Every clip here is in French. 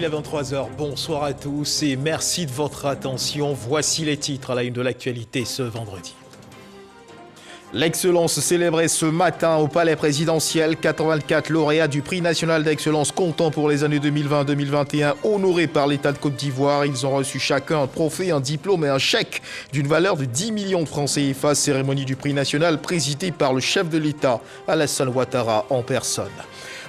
est 23h. Bonsoir à tous et merci de votre attention. Voici les titres à la une de l'actualité ce vendredi. L'excellence célébrée ce matin au Palais présidentiel. 84 lauréats du prix national d'excellence comptant pour les années 2020-2021 honorés par l'État de Côte d'Ivoire. Ils ont reçu chacun un trophée, un diplôme et un chèque d'une valeur de 10 millions de francs CFA. Cérémonie du prix national présidée par le chef de l'État, Alassane Ouattara, en personne.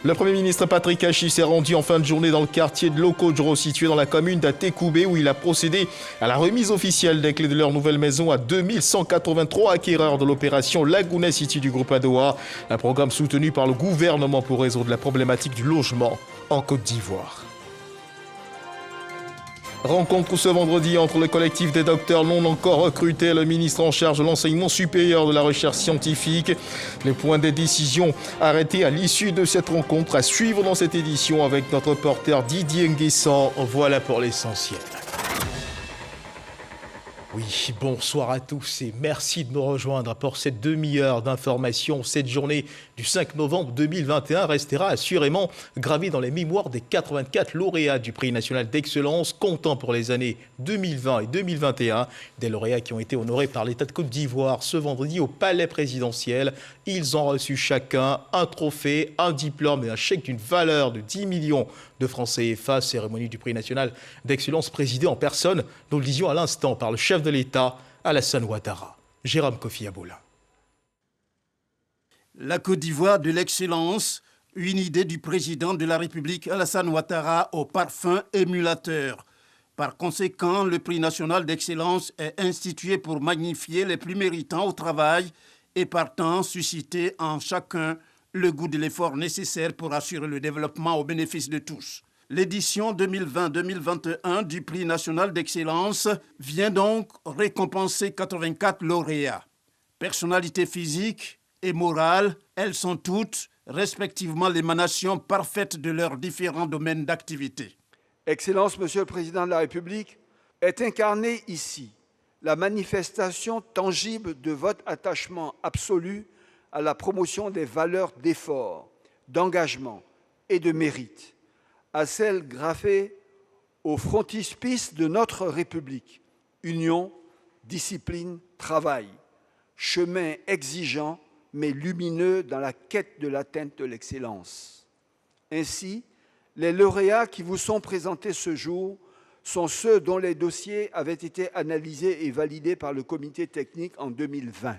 Le Premier ministre Patrick Achi s'est rendu en fin de journée dans le quartier de Lokodjro, situé dans la commune d'Atekoubé, où il a procédé à la remise officielle des clés de leur nouvelle maison à 2183 acquéreurs de l'opération Laguna City du groupe Adoua, un programme soutenu par le gouvernement pour résoudre la problématique du logement en Côte d'Ivoire. Rencontre ce vendredi entre le collectif des docteurs non encore recrutés et le ministre en charge de l'enseignement supérieur de la recherche scientifique. Les points des décisions arrêtés à l'issue de cette rencontre à suivre dans cette édition avec notre reporter Didier Nguessan. Voilà pour l'essentiel. Oui, bonsoir à tous et merci de nous rejoindre pour cette demi-heure d'information. Cette journée du 5 novembre 2021 restera assurément gravée dans les mémoires des 84 lauréats du prix national d'excellence comptant pour les années 2020 et 2021. Des lauréats qui ont été honorés par l'État de Côte d'Ivoire ce vendredi au Palais présidentiel. Ils ont reçu chacun un trophée, un diplôme et un chèque d'une valeur de 10 millions de francs CFA. Cérémonie du prix national d'excellence présidée en personne, nous le disions à l'instant, par le chef de l'État, Alassane Ouattara. Jérôme Kofi Aboula. La Côte d'Ivoire de l'excellence, une idée du président de la République Alassane Ouattara au parfum émulateur. Par conséquent, le prix national d'excellence est institué pour magnifier les plus méritants au travail et partant susciter en chacun le goût de l'effort nécessaire pour assurer le développement au bénéfice de tous. L'édition 2020-2021 du prix national d'excellence vient donc récompenser 84 lauréats. Personnalités physiques et morales, elles sont toutes respectivement l'émanation parfaite de leurs différents domaines d'activité. Excellence, Monsieur le Président de la République, est incarnée ici la manifestation tangible de votre attachement absolu à la promotion des valeurs d'effort, d'engagement et de mérite, à celles graffées au frontispice de notre République, union, discipline, travail, chemin exigeant mais lumineux dans la quête de l'atteinte de l'excellence. Ainsi, les lauréats qui vous sont présentés ce jour sont ceux dont les dossiers avaient été analysés et validés par le comité technique en 2020.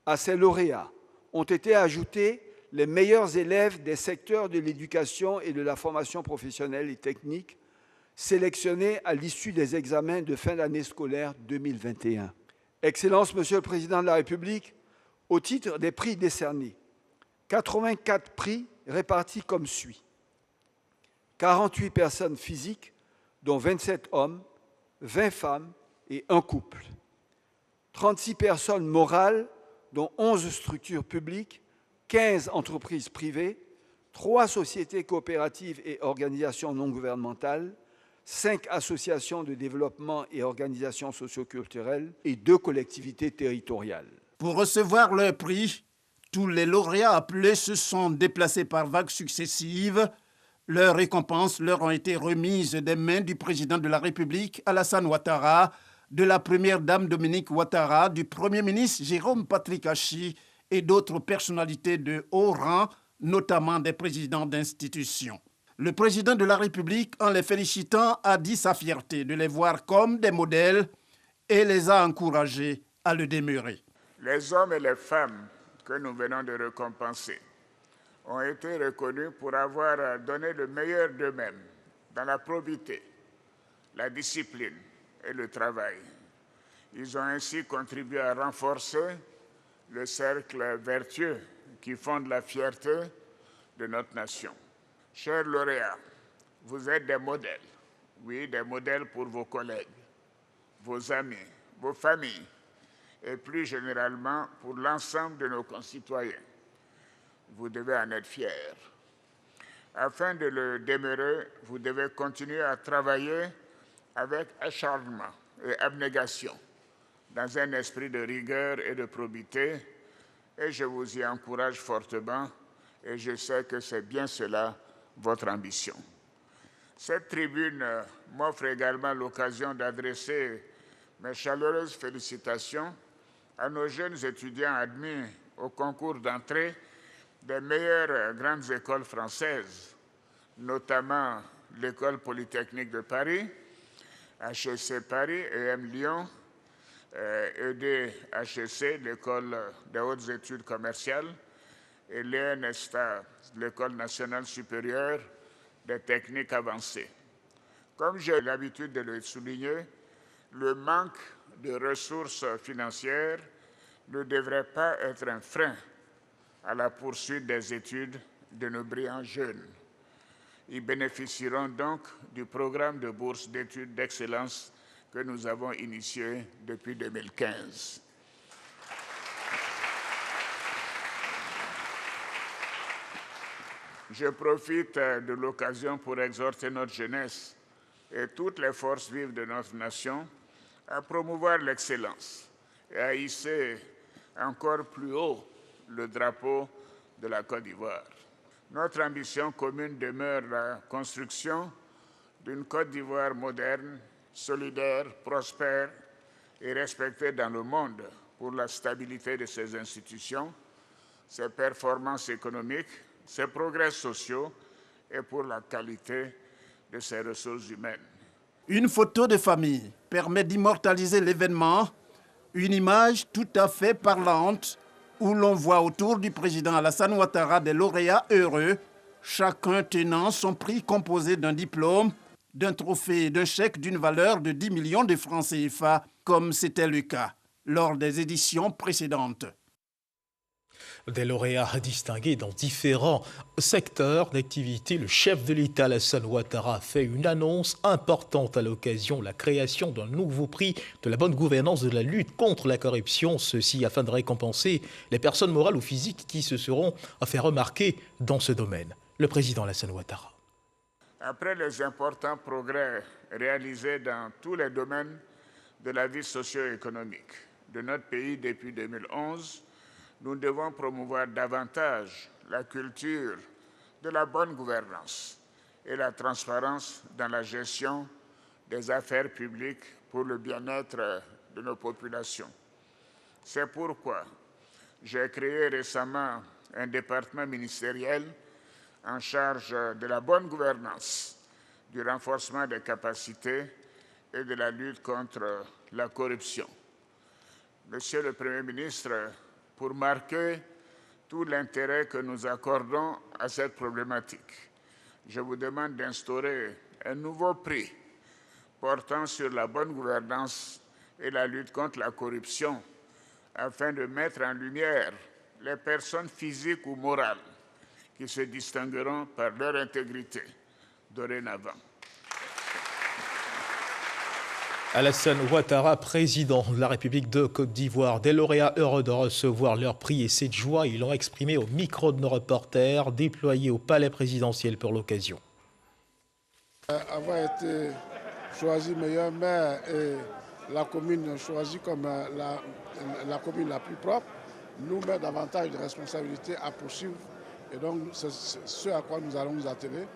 À ces lauréats ont été ajoutés les meilleurs élèves des secteurs de l'éducation et de la formation professionnelle et technique sélectionnés à l'issue des examens de fin d'année scolaire 2021. Excellence, Monsieur le Président de la République, au titre des prix décernés, 84 prix répartis comme suit. 48 personnes physiques, dont 27 hommes, 20 femmes et un couple. 36 personnes morales, dont 11 structures publiques, 15 entreprises privées, 3 sociétés coopératives et organisations non gouvernementales, 5 associations de développement et organisations socioculturelles et 2 collectivités territoriales. Pour recevoir leur prix, tous les lauréats appelés se sont déplacés par vagues successives. Leurs récompenses leur ont été remises des mains du président de la République, Alassane Ouattara, de la première dame Dominique Ouattara, du Premier ministre Jérôme Patrick Achi et d'autres personnalités de haut rang, notamment des présidents d'institutions. Le président de la République, en les félicitant, a dit sa fierté de les voir comme des modèles et les a encouragés à le demeurer. Les hommes et les femmes que nous venons de récompenser ont été reconnus pour avoir donné le meilleur d'eux-mêmes dans la probité, la discipline et le travail. Ils ont ainsi contribué à renforcer le cercle vertueux qui fonde la fierté de notre nation. Chers lauréats, vous êtes des modèles, oui, des modèles pour vos collègues, vos amis, vos familles et plus généralement pour l'ensemble de nos concitoyens. Vous devez en être fiers. Afin de le demeurer, vous devez continuer à travailler avec acharnement et abnégation, dans un esprit de rigueur et de probité, et je vous y encourage fortement, et je sais que c'est bien cela votre ambition. Cette tribune m'offre également l'occasion d'adresser mes chaleureuses félicitations à nos jeunes étudiants admis au concours d'entrée des meilleures grandes écoles françaises, notamment l'École polytechnique de Paris, HEC Paris, EM Lyon, EDHEC, l'École des hautes études commerciales, et l'ENESTA, l'École nationale supérieure des techniques avancées. Comme j'ai l'habitude de le souligner, le manque de ressources financières ne devrait pas être un frein à la poursuite des études de nos brillants jeunes. Ils bénéficieront donc du programme de bourse d'études d'excellence que nous avons initié depuis 2015. Je profite de l'occasion pour exhorter notre jeunesse et toutes les forces vives de notre nation à promouvoir l'excellence et à hisser encore plus haut le drapeau de la Côte d'Ivoire. Notre ambition commune demeure la construction d'une Côte d'Ivoire moderne, solidaire, prospère et respectée dans le monde pour la stabilité de ses institutions, ses performances économiques, ses progrès sociaux et pour la qualité de ses ressources humaines. Une photo de famille permet d'immortaliser l'événement, une image tout à fait parlante où l'on voit autour du président Alassane Ouattara des lauréats heureux, chacun tenant son prix composé d'un diplôme, d'un trophée et d'un chèque d'une valeur de 10 millions de francs CFA, comme c'était le cas lors des éditions précédentes. Des lauréats distingués dans différents secteurs d'activité, le chef de l'État, Alassane Ouattara, a fait une annonce importante à l'occasion de la création d'un nouveau prix de la bonne gouvernance de la lutte contre la corruption, ceci afin de récompenser les personnes morales ou physiques qui se seront fait remarquer dans ce domaine. Le président Alassane Ouattara. Après les importants progrès réalisés dans tous les domaines de la vie socio-économique de notre pays depuis 2011, nous devons promouvoir davantage la culture de la bonne gouvernance et la transparence dans la gestion des affaires publiques pour le bien-être de nos populations. C'est pourquoi j'ai créé récemment un département ministériel en charge de la bonne gouvernance, du renforcement des capacités et de la lutte contre la corruption. Monsieur le Premier ministre, pour marquer tout l'intérêt que nous accordons à cette problématique, je vous demande d'instaurer un nouveau prix portant sur la bonne gouvernance et la lutte contre la corruption afin de mettre en lumière les personnes physiques ou morales qui se distingueront par leur intégrité dorénavant. Alassane Ouattara, président de la République de Côte d'Ivoire. Des lauréats heureux de recevoir leur prix et cette joie, ils l'ont exprimé au micro de nos reporters déployés au palais présidentiel pour l'occasion. Avoir été choisi meilleur maire et la commune choisie comme la commune la plus propre nous met davantage de responsabilités à poursuivre. Et donc, c'est ce à quoi nous allons nous atteler.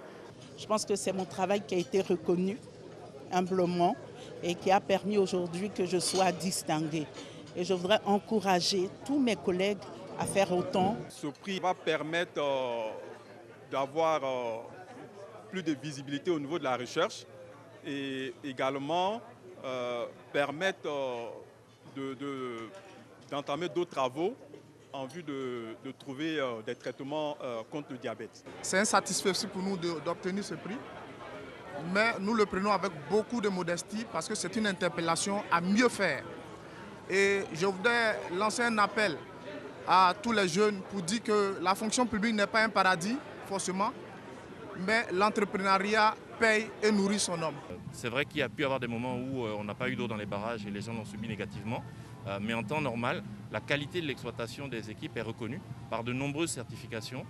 Je pense que c'est mon travail qui a été reconnu humblement et qui a permis aujourd'hui que je sois distinguée. Et je voudrais encourager tous mes collègues à faire autant. Ce prix va permettre d'avoir plus de visibilité au niveau de la recherche et également permettre d'entamer d'autres travaux en vue de trouver des traitements contre le diabète. C'est insatisfaisant pour nous d'obtenir ce prix, mais nous le prenons avec beaucoup de modestie parce que c'est une interpellation à mieux faire. Et je voudrais lancer un appel à tous les jeunes pour dire que la fonction publique n'est pas un paradis, forcément, mais l'entrepreneuriat paye et nourrit son homme. C'est vrai qu'il y a pu y avoir des moments où on n'a pas eu d'eau dans les barrages et les gens l'ont subi négativement. Mais en temps normal, la qualité de l'exploitation des équipes est reconnue par de nombreuses certifications,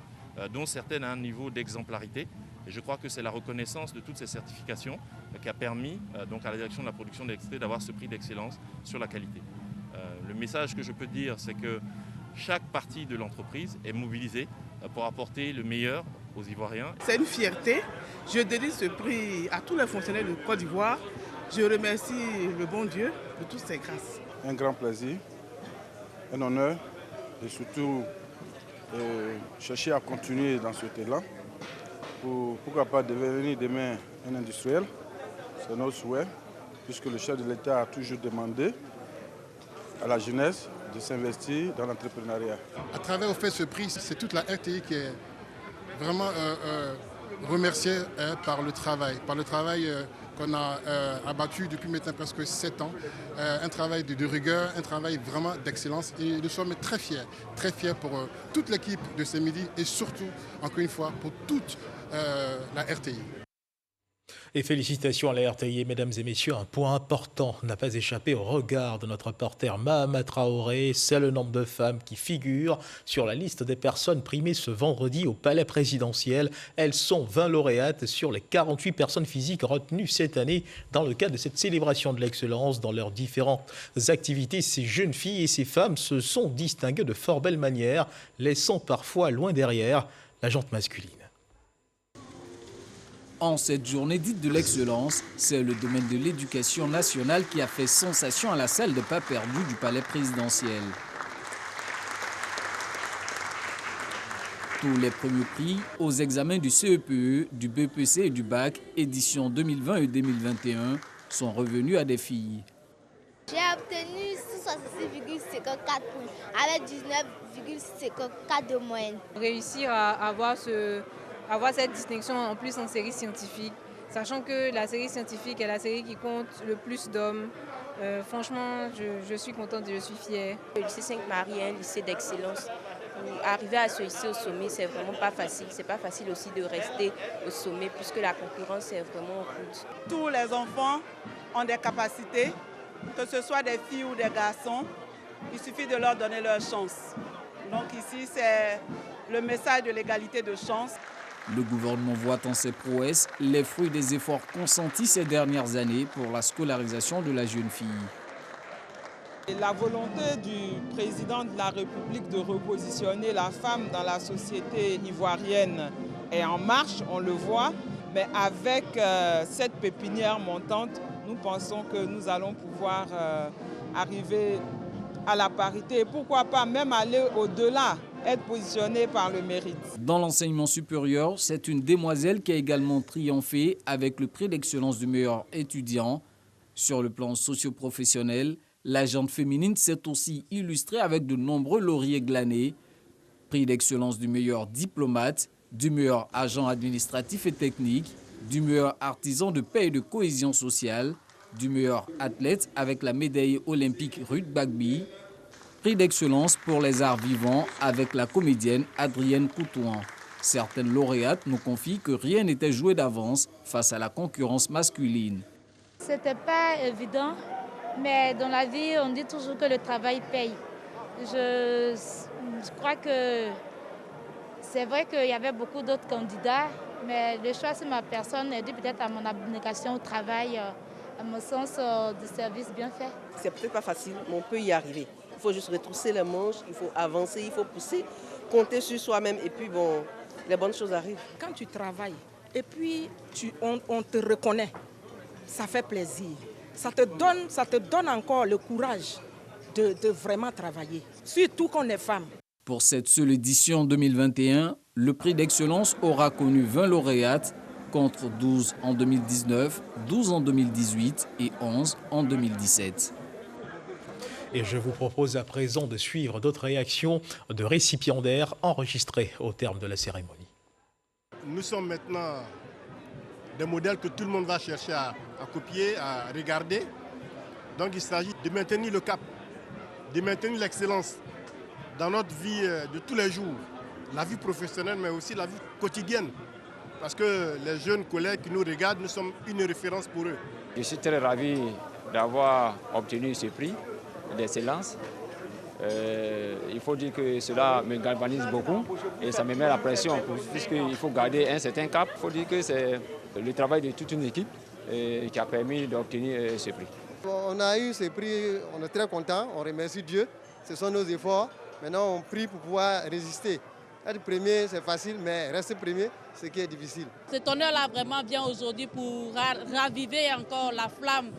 dont certaines à un niveau d'exemplarité. Et je crois que c'est la reconnaissance de toutes ces certifications qui a permis donc à la direction de la production d'électricité d'avoir ce prix d'excellence sur la qualité. Le message que je peux dire, c'est que chaque partie de l'entreprise est mobilisée pour apporter le meilleur aux Ivoiriens. C'est une fierté. Je dédie ce prix à tous les fonctionnaires de Côte d'Ivoire. Je remercie le bon Dieu de toutes ses grâces. Un grand plaisir, un honneur et surtout chercher à continuer dans cet élan pour pourquoi pas devenir demain un industriel. C'est notre souhait, puisque le chef de l'État a toujours demandé à la jeunesse de s'investir dans l'entrepreneuriat. À travers ce prix, c'est toute la RTI qui est vraiment remerciée par le travail qu'on a abattu depuis maintenant presque 7 ans. Un travail de rigueur, un travail vraiment d'excellence. Et nous sommes très fiers pour toute l'équipe de ce midi et surtout, encore une fois, pour toute la RTI. Et félicitations à la RTI, mesdames et messieurs. Un point important n'a pas échappé au regard de notre reporter Mahama Traoré. C'est le nombre de femmes qui figurent sur la liste des personnes primées ce vendredi au palais présidentiel. Elles sont 20 lauréates sur les 48 personnes physiques retenues cette année dans le cadre de cette célébration de l'excellence dans leurs différentes activités. Ces jeunes filles et ces femmes se sont distinguées de fort belle manière, laissant parfois loin derrière la jante masculine. En cette journée dite de l'excellence, c'est le domaine de l'éducation nationale qui a fait sensation à la salle de pas perdu du palais présidentiel. Tous les premiers prix aux examens du CEPE, du BPC et du BAC, édition 2020 et 2021, sont revenus à des filles. J'ai obtenu 66,54 points avec 19,54 de moyenne. Réussir à avoir cette distinction en plus en série scientifique, sachant que la série scientifique est la série qui compte le plus d'hommes. Franchement, je suis contente et je suis fière. Le lycée Sainte-Marie est un lycée d'excellence. Arriver à se hisser au sommet, c'est vraiment pas facile. C'est pas facile aussi de rester au sommet puisque la concurrence est vraiment rude. Tous les enfants ont des capacités, que ce soit des filles ou des garçons. Il suffit de leur donner leur chance. Donc ici, c'est le message de l'égalité de chance. Le gouvernement voit en ces prouesses les fruits des efforts consentis ces dernières années pour la scolarisation de la jeune fille. La volonté du président de la République de repositionner la femme dans la société ivoirienne est en marche, on le voit. Mais avec cette pépinière montante, nous pensons que nous allons pouvoir arriver à la parité et pourquoi pas même aller au-delà, être positionné par le mérite. Dans l'enseignement supérieur, c'est une demoiselle qui a également triomphé avec le prix d'excellence du meilleur étudiant. Sur le plan socio-professionnel, la gente féminine s'est aussi illustrée avec de nombreux lauriers glanés. Prix d'excellence du meilleur diplomate, du meilleur agent administratif et technique, du meilleur artisan de paix et de cohésion sociale, du meilleur athlète avec la médaille olympique Ruth Bagby, prix d'excellence pour les arts vivants avec la comédienne Adrienne Coutouan. Certaines lauréates nous confient que rien n'était joué d'avance face à la concurrence masculine. C'était pas évident, mais dans la vie, on dit toujours que le travail paye. Je crois que c'est vrai qu'il y avait beaucoup d'autres candidats, mais le choix sur ma personne est dû peut-être à mon abnégation au travail, à mon sens de service bien fait. C'est peut-être pas facile, mais on peut y arriver. Il faut juste retrousser les manches, il faut avancer, il faut pousser, compter sur soi-même et puis bon, les bonnes choses arrivent. Quand tu travailles et puis on te reconnaît, ça fait plaisir. Ça te donne encore le courage de vraiment travailler, surtout quand on est femme. Pour cette seule édition 2021, le prix d'excellence aura connu 20 lauréates contre 12 en 2019, 12 en 2018 et 11 en 2017. Et je vous propose à présent de suivre d'autres réactions de récipiendaires enregistrées au terme de la cérémonie. Nous sommes maintenant des modèles que tout le monde va chercher à copier, à regarder. Donc il s'agit de maintenir le cap, de maintenir l'excellence dans notre vie de tous les jours, la vie professionnelle mais aussi la vie quotidienne. Parce que les jeunes collègues qui nous regardent, nous sommes une référence pour eux. Je suis très ravi d'avoir obtenu ce prix d'excellence. Il faut dire que cela me galvanise beaucoup et ça me met la pression puisqu'il faut garder un certain cap. Il faut dire que c'est le travail de toute une équipe qui a permis d'obtenir ce prix. On a eu ce prix, on est très contents, on remercie Dieu, ce sont nos efforts. Maintenant on prie pour pouvoir résister Être premier, c'est facile, mais rester premier, c'est ce qui est difficile. Cet honneur-là vraiment vient aujourd'hui pour raviver encore la flamme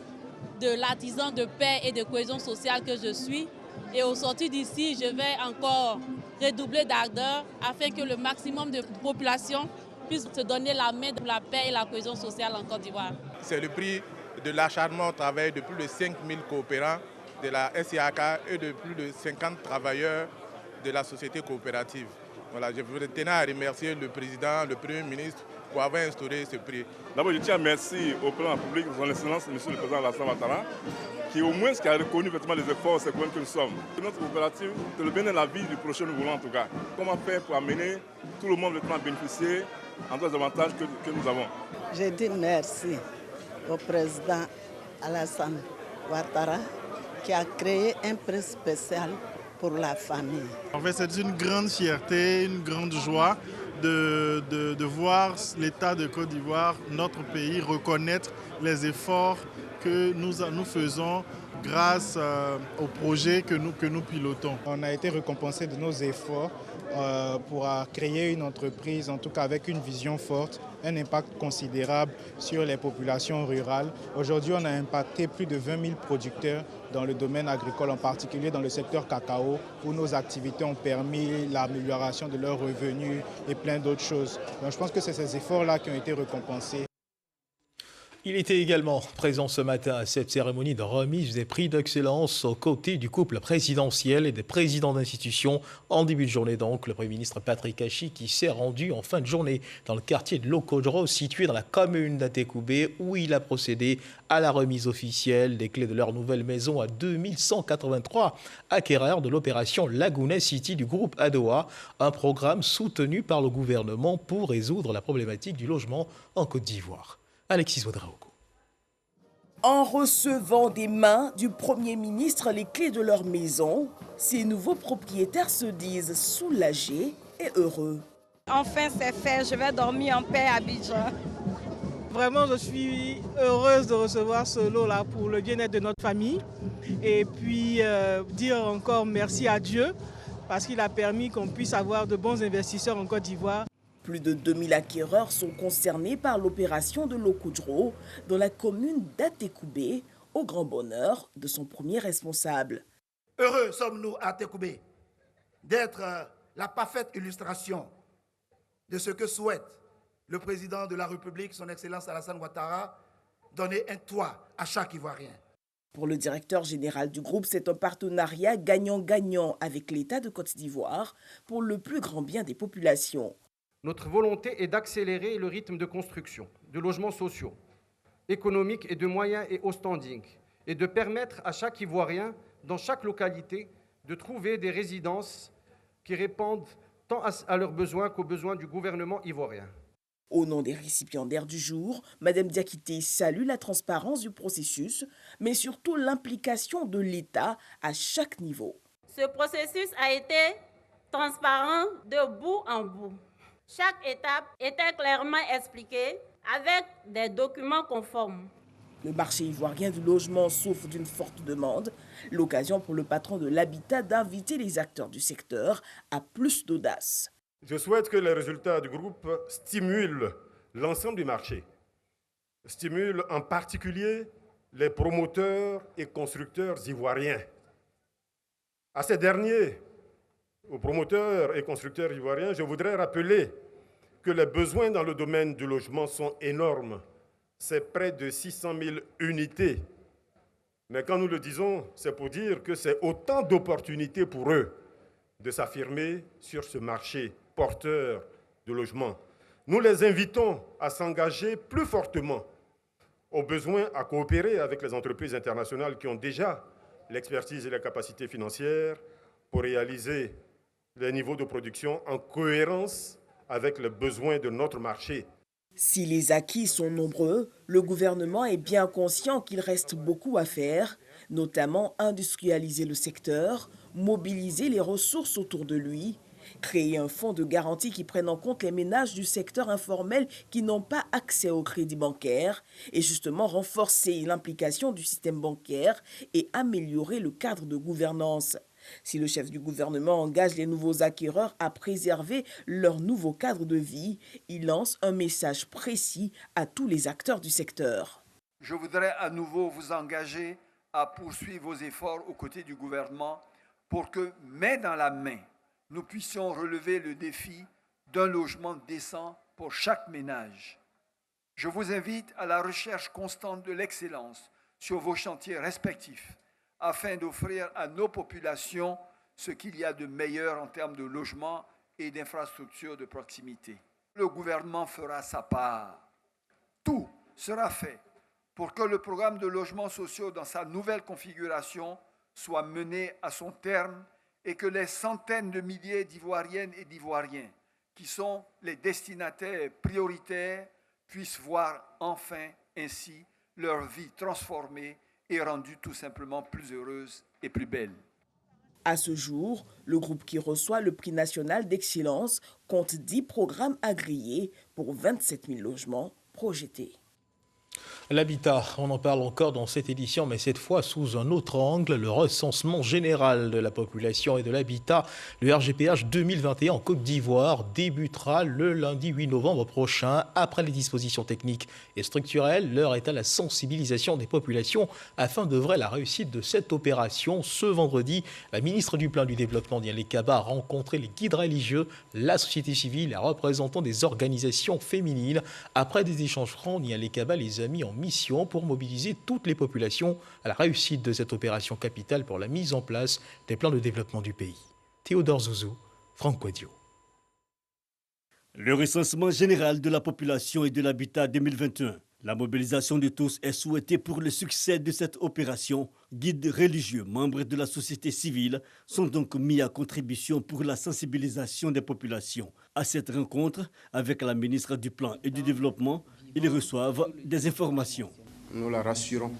de l'artisan de paix et de cohésion sociale que je suis. Et au sortir d'ici, je vais encore redoubler d'ardeur afin que le maximum de population puisse se donner la main pour la paix et la cohésion sociale en Côte d'Ivoire. C'est le prix de l'acharnement au travail de plus de 5000 coopérants de la SIAK et de plus de 50 travailleurs de la société coopérative. Voilà, je tenais à remercier le président, le premier ministre pour avoir instauré ce prix. D'abord, je tiens à remercier au président de la République, son Excellence, Monsieur le Président Alassane Ouattara, qui au moins a reconnu effectivement les efforts que nous sommes. Notre coopérative, c'est le bien de la vie du prochain, nous voulons en tout cas. Comment faire pour amener tout le monde à bénéficier en tous les avantages que nous avons. Je dis merci au président Alassane Ouattara qui a créé un prix spécial pour la famille. En fait, c'est une grande fierté, une grande joie de voir l'État de Côte d'Ivoire, notre pays, reconnaître les efforts que nous faisons grâce au projet que nous pilotons. On a été récompensé de nos efforts pour créer une entreprise, en tout cas avec une vision forte, un impact considérable sur les populations rurales. Aujourd'hui, on a impacté plus de 20 000 producteurs dans le domaine agricole, en particulier dans le secteur cacao, où nos activités ont permis l'amélioration de leurs revenus et plein d'autres choses. Donc je pense que c'est ces efforts-là qui ont été récompensés. Il était également présent ce matin à cette cérémonie de remise des prix d'excellence aux côtés du couple présidentiel et des présidents d'institutions. En début de journée donc, le Premier ministre Patrick Achi qui s'est rendu en fin de journée dans le quartier de Lokodro, situé dans la commune d'Atekoubé, où il a procédé à la remise officielle des clés de leur nouvelle maison à 2183 acquéreurs de l'opération Laguna City du groupe Adoa, un programme soutenu par le gouvernement pour résoudre la problématique du logement en Côte d'Ivoire. Alexis Ouedraogo. En recevant des mains du Premier ministre les clés de leur maison, ces nouveaux propriétaires se disent soulagés et heureux. Enfin c'est fait, je vais dormir en paix à Abidjan. Vraiment je suis heureuse de recevoir ce lot-là pour le bien-être de notre famille. Et puis dire encore merci à Dieu parce qu'il a permis qu'on puisse avoir de bons investisseurs en Côte d'Ivoire. Plus de 2000 acquéreurs sont concernés par l'opération de Lokodro dans la commune d'Atekoubé, au grand bonheur de son premier responsable. Heureux sommes-nous à Atekoubé d'être la parfaite illustration de ce que souhaite le président de la République, son Excellence Alassane Ouattara, donner un toit à chaque Ivoirien. Pour le directeur général du groupe, c'est un partenariat gagnant-gagnant avec l'État de Côte d'Ivoire pour le plus grand bien des populations. Notre volonté est d'accélérer le rythme de construction de logements sociaux, économiques et de moyens et haut standing, et de permettre à chaque Ivoirien, dans chaque localité, de trouver des résidences qui répondent tant à leurs besoins qu'aux besoins du gouvernement ivoirien. Au nom des récipiendaires du jour, Mme Diakité salue la transparence du processus, mais surtout l'implication de l'État à chaque niveau. Ce processus a été transparent de bout en bout. Chaque étape était clairement expliquée avec des documents conformes. Le marché ivoirien du logement souffre d'une forte demande, l'occasion pour le patron de l'habitat d'inviter les acteurs du secteur à plus d'audace. Je souhaite que les résultats du groupe stimulent l'ensemble du marché, stimulent en particulier les promoteurs et constructeurs ivoiriens. À ces derniers, aux promoteurs et constructeurs ivoiriens, je voudrais rappeler que les besoins dans le domaine du logement sont énormes. C'est près de 600 000 unités. Mais quand nous le disons, c'est pour dire que c'est autant d'opportunités pour eux de s'affirmer sur ce marché porteur de logement. Nous les invitons à s'engager plus fortement, au besoin à coopérer avec les entreprises internationales qui ont déjà l'expertise et la capacité financière pour réaliser les niveaux de production en cohérence avec les besoins de notre marché. Si les acquis sont nombreux, le gouvernement est bien conscient qu'il reste beaucoup à faire, notamment industrialiser le secteur, mobiliser les ressources autour de lui, créer un fonds de garantie qui prenne en compte les ménages du secteur informel qui n'ont pas accès au crédit bancaire et justement renforcer l'implication du système bancaire et améliorer le cadre de gouvernance. Si le chef du gouvernement engage les nouveaux acquéreurs à préserver leur nouveau cadre de vie, il lance un message précis à tous les acteurs du secteur. Je voudrais à nouveau vous engager à poursuivre vos efforts aux côtés du gouvernement pour que, main dans la main, nous puissions relever le défi d'un logement décent pour chaque ménage. Je vous invite à la recherche constante de l'excellence sur vos chantiers respectifs afin d'offrir à nos populations ce qu'il y a de meilleur en termes de logement et d'infrastructures de proximité. Le gouvernement fera sa part. Tout sera fait pour que le programme de logements sociaux dans sa nouvelle configuration soit mené à son terme et que les centaines de milliers d'Ivoiriennes et d'Ivoiriens qui sont les destinataires prioritaires puissent voir enfin ainsi leur vie transformée et rendue tout simplement plus heureuse et plus belle. À ce jour, le groupe qui reçoit le prix national d'excellence compte 10 programmes agréés pour 27 000 logements projetés. L'habitat, on en parle encore dans cette édition, mais cette fois sous un autre angle, le recensement général de la population et de l'habitat. Le RGPH 2021 en Côte d'Ivoire débutera le lundi 8 novembre prochain. Après les dispositions techniques et structurelles, l'heure est à la sensibilisation des populations afin d'œuvrer à la réussite de cette opération. Ce vendredi, la ministre du Plan du Développement, Nialé Kaba, a rencontré les guides religieux, la société civile et les représentants des organisations féminines. Après des échanges francs, Nialé Kaba les a mis en mission pour mobiliser toutes les populations à la réussite de cette opération capitale pour la mise en place des plans de développement du pays. Théodore Zouzou, Franck Quadio. Le recensement général de la population et de l'habitat 2021. La mobilisation de tous est souhaitée pour le succès de cette opération. Guides religieux, membres de la société civile sont donc mis à contribution pour la sensibilisation des populations. À cette rencontre, avec la ministre du Plan et du Développement, ils reçoivent des informations. Nous la rassurons.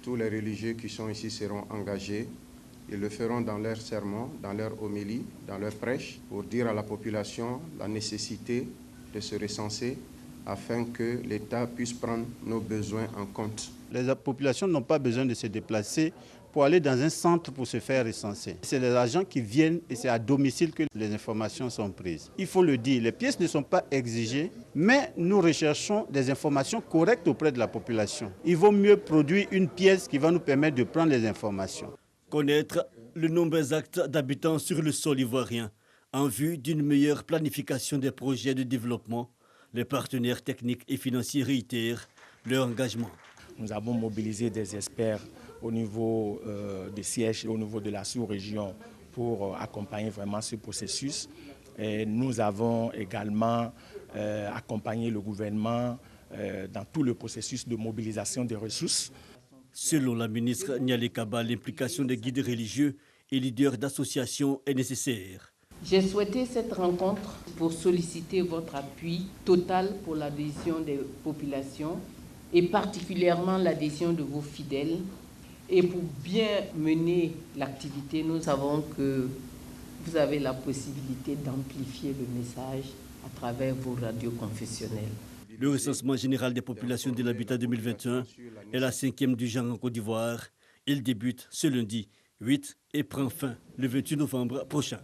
Tous les religieux qui sont ici seront engagés. Ils le feront dans leur sermon, dans leur homélie, dans leur prêche, pour dire à la population la nécessité de se recenser afin que l'État puisse prendre nos besoins en compte. Les populations n'ont pas besoin de se déplacer pour aller dans un centre pour se faire recenser. C'est les agents qui viennent et c'est à domicile que les informations sont prises. Il faut le dire, les pièces ne sont pas exigées, mais nous recherchons des informations correctes auprès de la population. Il vaut mieux produire une pièce qui va nous permettre de prendre les informations. Connaître le nombre exact d'habitants sur le sol ivoirien en vue d'une meilleure planification des projets de développement. Les partenaires techniques et financiers réitèrent leur engagement. Nous avons mobilisé des experts au niveau des sièges et au niveau de la sous-région pour accompagner vraiment ce processus. Et nous avons également accompagné le gouvernement dans tout le processus de mobilisation des ressources. Selon la ministre Nialé Kaba, l'implication des guides religieux et leaders d'associations est nécessaire. J'ai souhaité cette rencontre pour solliciter votre appui total pour l'adhésion des populations et particulièrement l'adhésion de vos fidèles. Et pour bien mener l'activité, nous savons que vous avez la possibilité d'amplifier le message à travers vos radios confessionnelles. Le recensement général des populations de l'habitat 2021 est la 5e du genre en Côte d'Ivoire. Il débute ce lundi 8 et prend fin le 28 novembre prochain.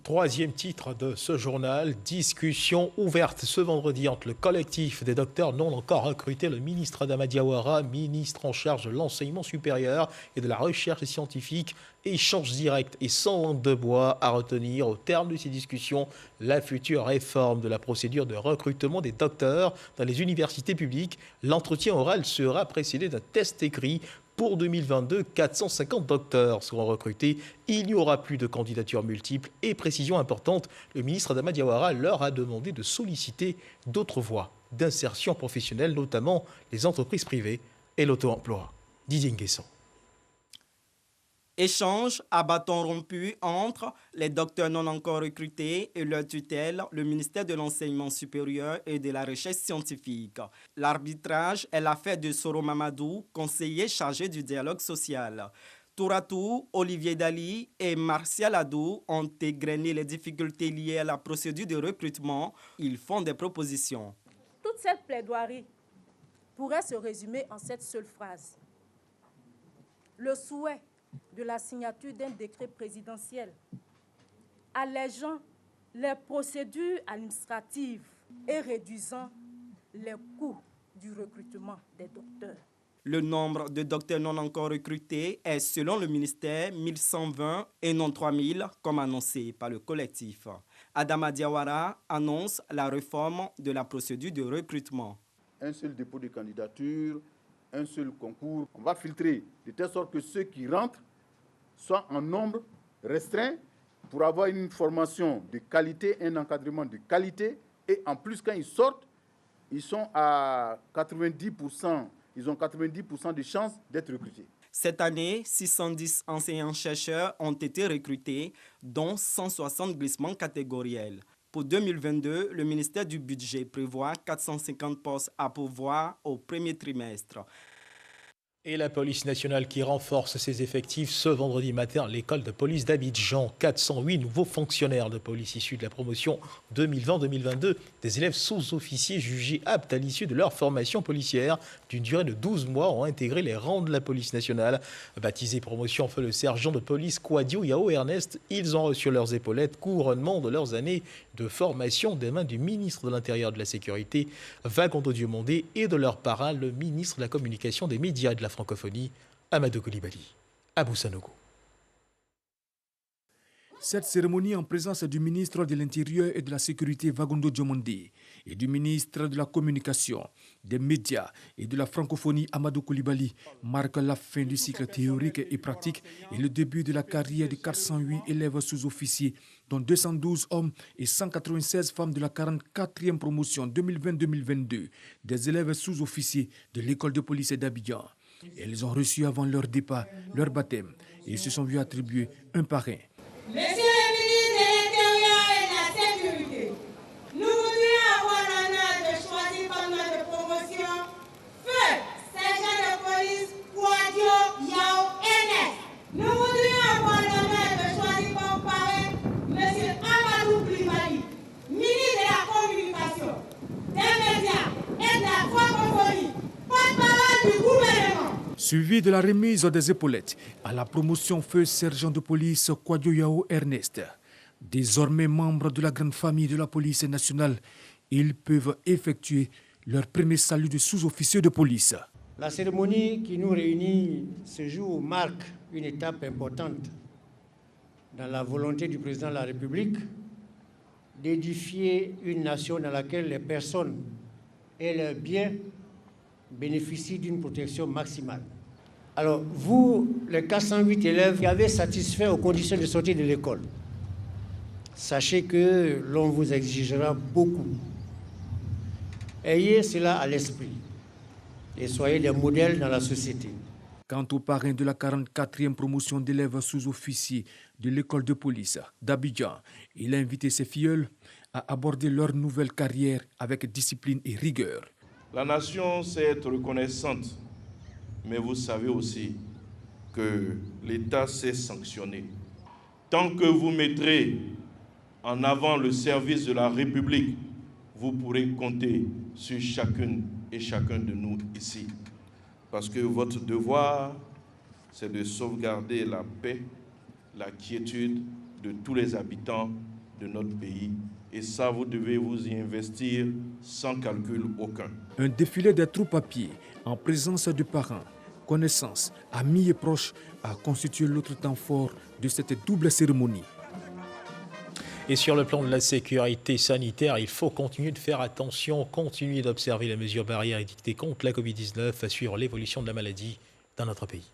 Troisième titre de ce journal, discussion ouverte ce vendredi entre le collectif des docteurs non encore recrutés, le ministre Adama Diawara, ministre en charge de l'enseignement supérieur et de la recherche scientifique. Échange direct et sans langue de bois à retenir au terme de ces discussions, la future réforme de la procédure de recrutement des docteurs dans les universités publiques. L'entretien oral sera précédé d'un test écrit. Pour 2022, 450 docteurs seront recrutés. Il n'y aura plus de candidatures multiples. Et précision importante, le ministre Adama Diawara leur a demandé de solliciter d'autres voies d'insertion professionnelle, notamment les entreprises privées et l'auto-emploi. Didier Nguesson. Échange à bâton rompu entre les docteurs non encore recrutés et leur tutelle, le ministère de l'Enseignement supérieur et de la Recherche scientifique. L'arbitrage est l'affaire de Soro Mamadou, conseiller chargé du dialogue social. Tour à tour, Olivier Dali et Martial Adou ont égrené les difficultés liées à la procédure de recrutement. Ils font des propositions. Toute cette plaidoirie pourrait se résumer en cette seule phrase. Le souhait de la signature d'un décret présidentiel allégeant les procédures administratives et réduisant les coûts du recrutement des docteurs. Le nombre de docteurs non encore recrutés est, selon le ministère, 1120 et non 3000, comme annoncé par le collectif. Adama Diawara annonce la réforme de la procédure de recrutement. Un seul dépôt de candidature, un seul concours. On va filtrer de telle sorte que ceux qui rentrent soient en nombre restreint pour avoir une formation de qualité, un encadrement de qualité. Et en plus, quand ils sortent, ils sont à 90%. Ils ont 90% de chances d'être recrutés. Cette année, 610 enseignants-chercheurs ont été recrutés, dont 160 glissements catégoriels. Pour 2022, le ministère du Budget prévoit 450 postes à pourvoir au premier trimestre. Et la police nationale qui renforce ses effectifs ce vendredi matin à l'école de police d'Abidjan. 408 nouveaux fonctionnaires de police issus de la promotion 2020-2022. Des élèves sous-officiers jugés aptes à l'issue de leur formation policière d'une durée de 12 mois ont intégré les rangs de la police nationale. Baptisé promotion feu le sergent de police Kouadio Yao Ernest, ils ont reçu leurs épaulettes, couronnement de leurs années de formation des mains du ministre de l'Intérieur et de la Sécurité, Vagondo Diomondé, et de leur parrain, le ministre de la Communication, des Médias et de la Francophonie, Amadou Koulibaly. Abou Sanogo. Cette cérémonie en présence du ministre de l'Intérieur et de la Sécurité Vagondo Diomondé et du ministre de la Communication, des Médias et de la Francophonie Amadou Koulibaly marque la fin du cycle théorique et pratique et le début de la carrière de 408 élèves sous-officiers, dont 212 hommes et 196 femmes de la 44e promotion 2020-2022 des élèves sous-officiers de l'école de police d'Abidjan. Ils ont reçu avant leur départ leur baptême et se sont vus attribuer un parrain. Monsieur le ministre de l'Intérieur et de la Sécurité, nous voudrions avoir l'honneur de choisir comme notre promotion feu sergent de police Kouadio Yao Ernest. Nous voudrions avoir l'honneur de choisir comme parrain monsieur Amadou Koulibaly, ministre de la Communication, des Médias et de la Francophonie, porte-parole du gouvernement. Suivi de la remise des épaulettes à la promotion feu sergent de police Kouadio Yao Ernest. Désormais membres de la grande famille de la police nationale, ils peuvent effectuer leur premier salut de sous-officier de police. La cérémonie qui nous réunit ce jour marque une étape importante dans la volonté du président de la République d'édifier une nation dans laquelle les personnes et leurs biens bénéficient d'une protection maximale. Alors, vous, les 408 élèves qui avez satisfait aux conditions de sortie de l'école, sachez que l'on vous exigera beaucoup. Ayez cela à l'esprit et soyez des modèles dans la société. Quant au parrain de la 44e promotion d'élèves sous-officiers de l'école de police d'Abidjan, il a invité ses filleuls à aborder leur nouvelle carrière avec discipline et rigueur. La nation sait être reconnaissante, mais vous savez aussi que l'État sait sanctionner. Tant que vous mettrez en avant le service de la République, vous pourrez compter sur chacune et chacun de nous ici. Parce que votre devoir, c'est de sauvegarder la paix, la quiétude de tous les habitants de notre pays. Et ça, vous devez vous y investir sans calcul aucun. Un défilé des troupes à pied, en présence de parents, connaissances, amis et proches, a constitué l'autre temps fort de cette double cérémonie. Et sur le plan de la sécurité sanitaire, il faut continuer de faire attention, continuer d'observer les mesures barrières édictées contre la Covid-19, à suivre l'évolution de la maladie dans notre pays.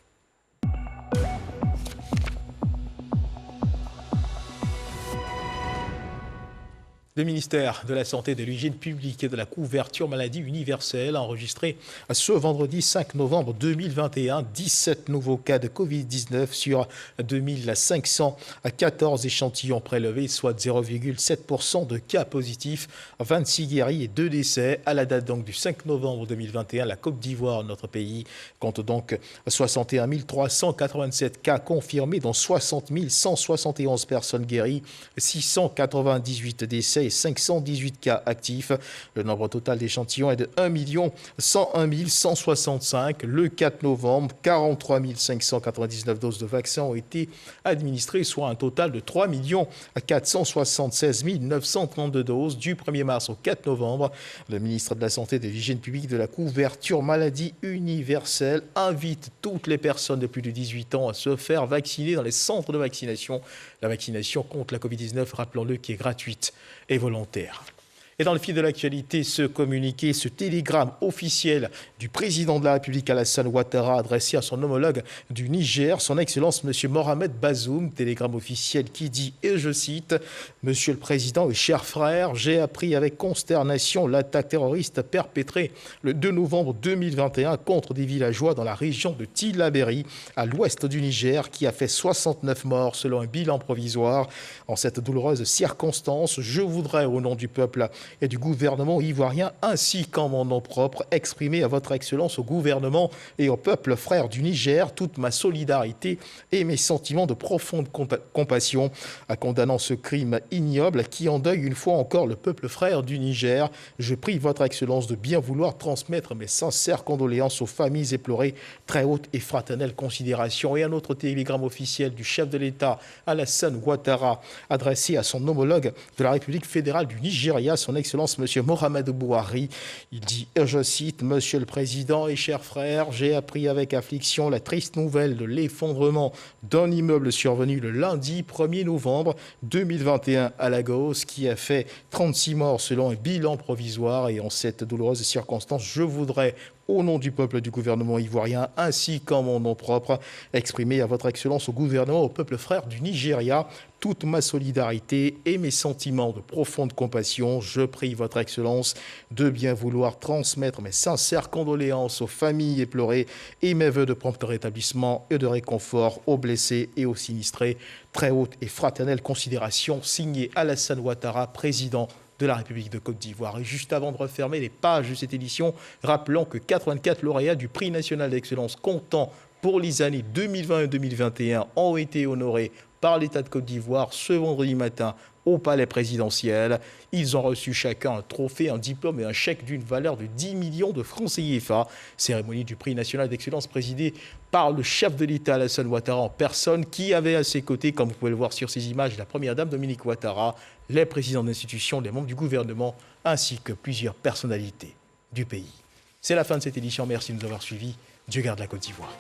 Le ministère de la Santé, de l'Hygiène publique et de la couverture maladie universelle a enregistré ce vendredi 5 novembre 2021 17 nouveaux cas de Covid-19 sur 2514 échantillons prélevés, soit 0,7% de cas positifs, 26 guéris et 2 décès. À la date donc du 5 novembre 2021, la Côte d'Ivoire, notre pays, compte donc 61 387 cas confirmés, dont 60 171 personnes guéries, 698 décès enregistré 518 cas actifs. Le nombre total d'échantillons est de 1 101 165. Le 4 novembre, 43 599 doses de vaccins ont été administrées, soit un total de 3 476 932 doses. Du 1er mars au 4 novembre, le ministre de la Santé et de l'Hygiène publique de la couverture maladie universelle invite toutes les personnes de plus de 18 ans à se faire vacciner dans les centres de vaccination. La vaccination contre la Covid-19, rappelons-le, qui est gratuite et volontaire. Et dans le fil de l'actualité, ce communiqué, ce télégramme officiel du président de la République Alassane Ouattara adressé à son homologue du Niger, son Excellence M. Mohamed Bazoum, télégramme officiel qui dit, et je cite, « Monsieur le Président et chers frères, j'ai appris avec consternation l'attaque terroriste perpétrée le 2 novembre 2021 contre des villageois dans la région de Tillabéri, à l'ouest du Niger, qui a fait 69 morts selon un bilan provisoire. En cette douloureuse circonstance, je voudrais, au nom du peuple et du gouvernement ivoirien, ainsi qu'en mon nom propre, exprimer à votre Excellence, au gouvernement et au peuple frère du Niger, toute ma solidarité et mes sentiments de profonde compassion, à condamnant ce crime ignoble qui endeuille une fois encore le peuple frère du Niger. Je prie votre Excellence de bien vouloir transmettre mes sincères condoléances aux familles éplorées, très haute et fraternelle considération. » Et un autre télégramme officiel du chef de l'État, Alassane Ouattara, adressé à son homologue de la République fédérale du Nigeria, son Excellence M. Mohamed Bouhari. Il dit, je cite, « Monsieur le Président et chers frères, j'ai appris avec affliction la triste nouvelle de l'effondrement d'un immeuble survenu le lundi 1er novembre 2021 à Lagos, qui a fait 36 morts selon un bilan provisoire. Et en cette douloureuse circonstance, je voudrais, au nom du peuple et du gouvernement ivoirien, ainsi qu'en mon nom propre, exprimer à votre Excellence, au gouvernement, au peuple frère du Nigeria, toute ma solidarité et mes sentiments de profonde compassion. Je prie votre Excellence de bien vouloir transmettre mes sincères condoléances aux familles éplorées et mes vœux de prompt rétablissement et de réconfort aux blessés et aux sinistrés. Très haute et fraternelle considération, signé Alassane Ouattara, président de la République de Côte d'Ivoire. Et juste avant de refermer les pages de cette édition, rappelons que 84 lauréats du prix national d'excellence comptant pour les années 2020 et 2021 ont été honorés par l'État de Côte d'Ivoire ce vendredi matin au palais présidentiel. Ils ont reçu chacun un trophée, un diplôme et un chèque d'une valeur de 10 millions de francs CFA. Cérémonie du prix national d'excellence présidée par le chef de l'État Alassane Ouattara en personne, qui avait à ses côtés, comme vous pouvez le voir sur ces images, la première dame Dominique Ouattara, les présidents d'institutions, les membres du gouvernement, ainsi que plusieurs personnalités du pays. C'est la fin de cette édition. Merci de nous avoir suivis. Dieu garde la Côte d'Ivoire.